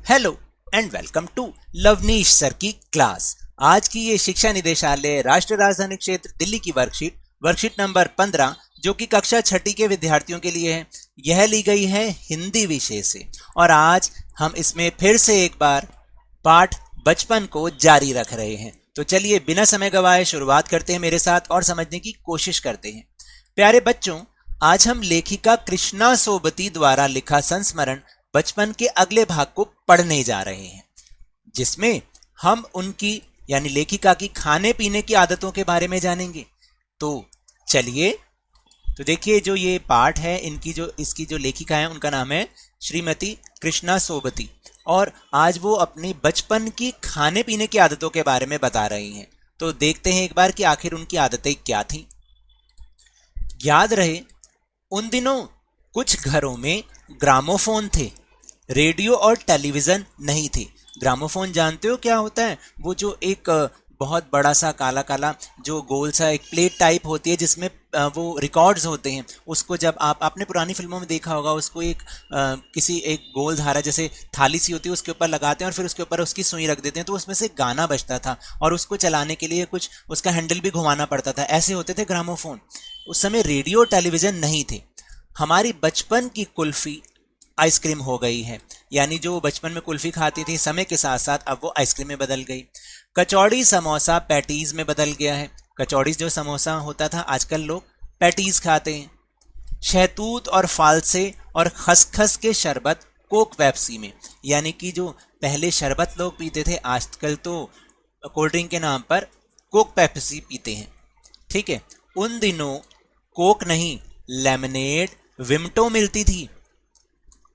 Hello and welcome to Lavneesh sir की class. आज की ये शिक्षा निदेशालय राष्ट्रीय राजधानी क्षेत्र दिल्ली की वर्कशीट नंबर 15 जो कि कक्षा छठी के विद्यार्थियों के लिए है, यह ली गई है हिंदी विषय से। और आज हम इसमें फिर से एक बार पाठ बचपन को जारी रख रहे हैं। तो चलिए बिना समय गवाए शुरुआत करते हैं मेरे साथ और समझने की कोशिश करते हैं। प्यारे बच्चों, आज हम लेखिका कृष्णा सोबती द्वारा लिखा संस्मरण बचपन के अगले भाग को पढ़ने जा रहे हैं, जिसमें हम उनकी यानी लेखिका की खाने पीने की आदतों के बारे में जानेंगे। तो चलिए, तो देखिए जो ये पाठ है इसकी जो लेखिका है उनका नाम है श्रीमती कृष्णा सोबती, और आज वो अपनी बचपन की खाने पीने की आदतों के बारे में बता रही हैं। तो देखते हैं एक बार कि आखिर उनकी आदतें क्या थीं। याद रहे, उन दिनों कुछ घरों में ग्रामोफोन थे, रेडियो और टेलीविजन नहीं थे। ग्रामोफोन जानते हो क्या होता है? वो जो एक बहुत बड़ा सा काला काला जो गोल सा एक प्लेट टाइप होती है जिसमें वो रिकॉर्ड्स होते हैं। उसको जब आपने पुरानी फिल्मों में देखा होगा, उसको एक किसी एक गोल धारा जैसे थाली सी होती है उसके ऊपर लगाते हैं और फिर उसके ऊपर उसकी सुई रख देते हैं, तो उसमें से गाना बजता था और उसको चलाने के लिए कुछ उसका हैंडल भी घुमाना पड़ता था। ऐसे होते थे ग्रामोफोन। उस समय रेडियो टेलीविजन नहीं थे। हमारी बचपन की कुल्फी आइसक्रीम हो गई है, यानी जो बचपन में कुल्फी खाती थी समय के साथ साथ अब वो आइसक्रीम में बदल गई। कचौड़ी समोसा पैटीज में बदल गया है। कचौड़ी जो समोसा होता था आजकल लोग पैटीज खाते हैं। शहतूत और फालसे और खसखस के शरबत कोक पेप्सी में, यानी कि जो पहले शरबत लोग पीते थे आजकल तो कोल्ड ड्रिंक के नाम पर कोक पेप्सी पीते हैं। ठीक है, उन दिनों कोक नहीं लेमनेड विमटो मिलती थी।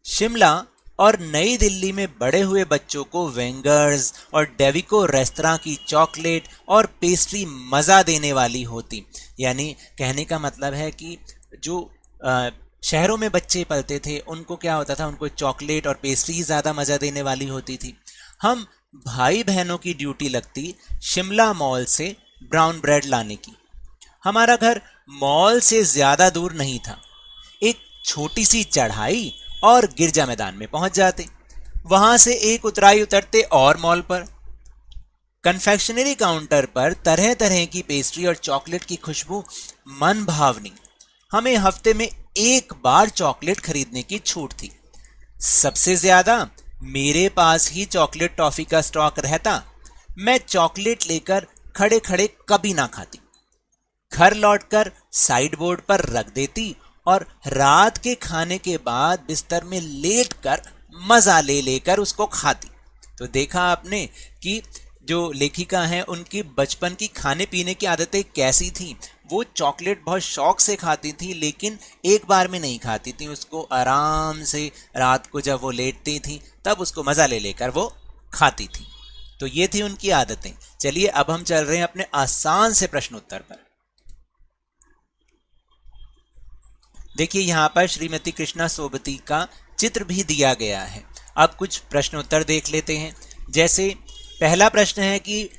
शिमला और नई दिल्ली में बड़े हुए बच्चों को वेंगर्स और डेविको रेस्तरां की चॉकलेट और पेस्ट्री मज़ा देने वाली होती। यानी कहने का मतलब है कि जो शहरों में बच्चे पलते थे उनको क्या होता था, उनको चॉकलेट और पेस्ट्री ज़्यादा मज़ा देने वाली होती थी। हम भाई बहनों की ड्यूटी लगती शिमला मॉल से ब्राउन ब्रेड लाने की। हमारा घर मॉल से ज़्यादा दूर नहीं था, एक छोटी सी चढ़ाई और गिरजा मैदान में पहुंच जाते। वहां से एक उतराई उतरते और मॉल पर कन्फेक्शनरी काउंटर पर तरह तरह की पेस्ट्री और चॉकलेट की खुशबू मन भावनी। हमें हफ्ते में एक बार चॉकलेट खरीदने की छूट थी। सबसे ज्यादा मेरे पास ही चॉकलेट टॉफी का स्टॉक रहता। मैं चॉकलेट लेकर खड़े खड़े कभी ना खाती, घर लौटकर साइड बोर्ड पर रख देती और रात के खाने के बाद बिस्तर में लेटकर मजा ले लेकर उसको खाती। तो देखा आपने कि जो लेखिका हैं उनकी बचपन की खाने पीने की आदतें कैसी थी। वो चॉकलेट बहुत शौक से खाती थी, लेकिन एक बार में नहीं खाती थी, उसको आराम से रात को जब वो लेटती थी तब उसको मजा ले लेकर वो खाती थी। तो ये थी उनकी आदतें। चलिए अब हम चल रहे हैं अपने आसान से प्रश्न उत्तर पर। देखिए यहाँ पर श्रीमती कृष्णा सोबती का चित्र भी दिया गया है। अब कुछ प्रश्न उत्तर देख लेते हैं। जैसे पहला प्रश्न है कि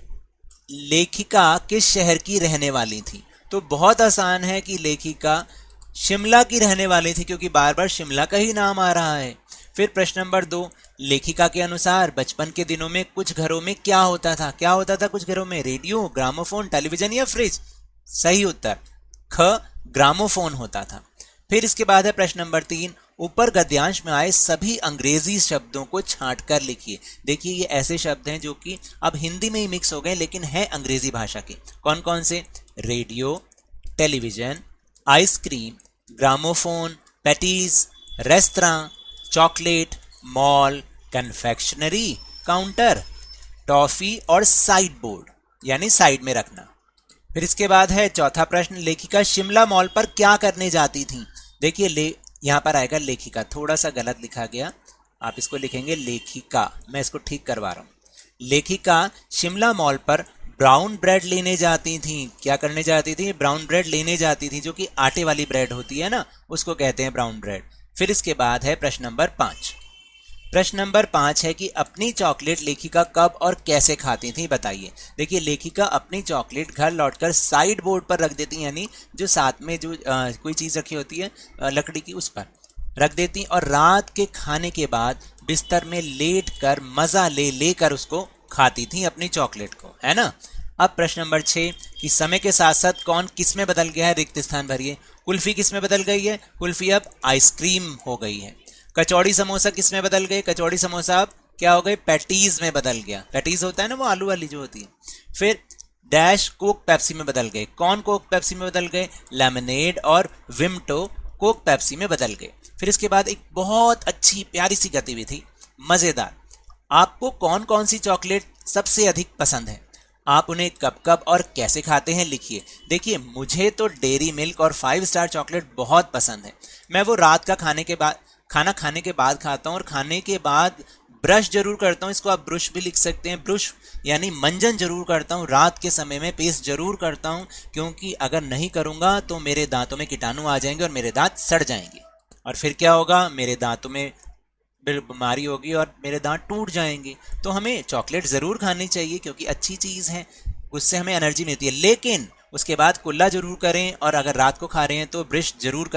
लेखिका किस शहर की रहने वाली थी? तो बहुत आसान है कि लेखिका शिमला की रहने वाली थी, क्योंकि बार बार शिमला का ही नाम आ रहा है। फिर प्रश्न नंबर 2, लेखिका के अनुसार बचपन के दिनों में कुछ घरों में क्या होता था? क्या होता था कुछ घरों में? रेडियो, ग्रामोफोन, टेलीविजन या फ्रिज? सही उत्तर ख, ग्रामोफोन होता था। फिर इसके बाद है प्रश्न नंबर 3, ऊपर गद्यांश में आए सभी अंग्रेजी शब्दों को छांट कर लिखिए। देखिए ये ऐसे शब्द हैं जो कि अब हिंदी में ही मिक्स हो गए लेकिन हैं अंग्रेजी भाषा के। कौन कौन से? Radio, television, ice cream, gramophone, patties, restaurant, chocolate, mall, confectionery, counter, toffee और साइड बोर्ड, यानी साइड में रखना। फिर इसके बाद है चौथा प्रश्न, लेखिका शिमला मॉल पर क्या करने जाती थी? देखिए यहाँ पर आएगा लेखिका, थोड़ा सा गलत लिखा गया, आप इसको लिखेंगे लेखिका। मैं इसको ठीक करवा रहा हूँ। लेखिका शिमला मॉल पर ब्राउन ब्रेड लेने जाती थी। क्या करने जाती थी? ब्राउन ब्रेड लेने जाती थी, जो कि आटे वाली ब्रेड होती है ना, उसको कहते हैं ब्राउन ब्रेड। फिर इसके बाद है प्रश्न नंबर 5। प्रश्न नंबर 5 है कि अपनी चॉकलेट लेखिका कब और कैसे खाती थी, बताइए। देखिए लेखिका अपनी चॉकलेट घर लौटकर साइड बोर्ड पर रख देती, यानी जो साथ में जो कोई चीज़ रखी होती है लकड़ी की, उस पर रख देती और रात के खाने के बाद बिस्तर में लेट कर मजा ले लेकर उसको खाती थी अपनी चॉकलेट को, है ना। अब प्रश्न नंबर 6 कि समय के साथ साथ कौन किस में बदल गया है, रिक्त स्थान भरिए। कुल्फी किस में बदल गई है, कुल्फी अब आइसक्रीम हो गई है। कचौड़ी समोसा किस में बदल गए, कचौड़ी समोसा अब क्या हो गए, पैटीज में बदल गया। पैटीज होता है ना वो आलू वाली जो होती है। फिर डैश कोक पेप्सी में बदल गए। कौन कोक पेप्सी में बदल गए, लेमनेड और विमटो कोक पेप्सी में बदल गए। फिर इसके बाद एक बहुत अच्छी प्यारी सी गतिविधि, मजेदार। आपको कौन कौन सी चॉकलेट सबसे अधिक पसंद है, आप उन्हें कब कब और कैसे खाते हैं लिखिए। देखिए मुझे तो डेयरी मिल्क और 5 स्टार चॉकलेट बहुत पसंद है। मैं वो रात का खाना खाने के बाद खाता हूँ और खाने के बाद ब्रश जरूर करता हूँ। इसको आप ब्रुश भी लिख सकते हैं। ब्रुश यानी मंजन जरूर करता हूँ रात के समय में, पेस्ट जरूर करता हूँ, क्योंकि अगर नहीं करूँगा तो मेरे दांतों में कीटाणु आ जाएंगे और मेरे दांत सड़ जाएंगे और फिर क्या होगा, मेरे दांतों में बीमारी होगी और मेरे दांत टूट जाएंगे। तो हमें चॉकलेट ज़रूर खानी चाहिए क्योंकि अच्छी चीज़ है, उससे हमें एनर्जी मिलती है, लेकिन उसके बाद कुल्ला जरूर करें और अगर रात को खा रहे हैं तो ब्रश जरूर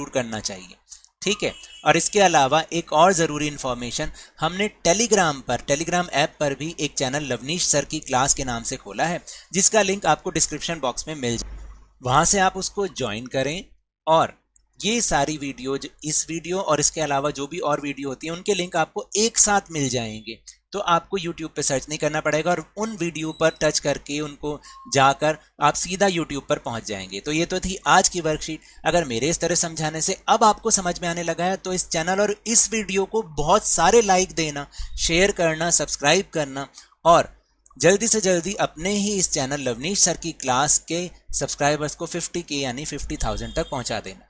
करना चाहिए, ठीक है। और इसके अलावा एक और ज़रूरी इन्फॉर्मेशन, हमने टेलीग्राम ऐप पर भी एक चैनल लवनीश सर की क्लास के नाम से खोला है, जिसका लिंक आपको डिस्क्रिप्शन बॉक्स में मिल जाए। वहाँ से आप उसको ज्वाइन करें और ये सारी वीडियो, इस वीडियो और इसके अलावा जो भी और वीडियो होती है उनके लिंक आपको एक साथ मिल जाएंगे। तो आपको YouTube पे सर्च नहीं करना पड़ेगा और उन वीडियो पर टच करके उनको जाकर आप सीधा YouTube पर पहुंच जाएंगे। तो ये तो थी आज की वर्कशीट। अगर मेरे इस तरह समझाने से अब आपको समझ में आने लगा है तो इस चैनल और इस वीडियो को बहुत सारे लाइक देना, शेयर करना, सब्सक्राइब करना और जल्दी से जल्दी अपने ही इस चैनल लवनीश सर की क्लास के सब्सक्राइबर्स को 50K यानी 50,000 तक पहुंचा देना।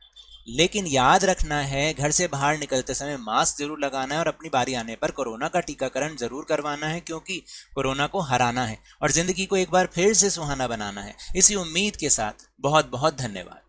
लेकिन याद रखना है, घर से बाहर निकलते समय मास्क जरूर लगाना है और अपनी बारी आने पर कोरोना का टीकाकरण जरूर करवाना है, क्योंकि कोरोना को हराना है और जिंदगी को एक बार फिर से सुहाना बनाना है। इसी उम्मीद के साथ बहुत बहुत धन्यवाद।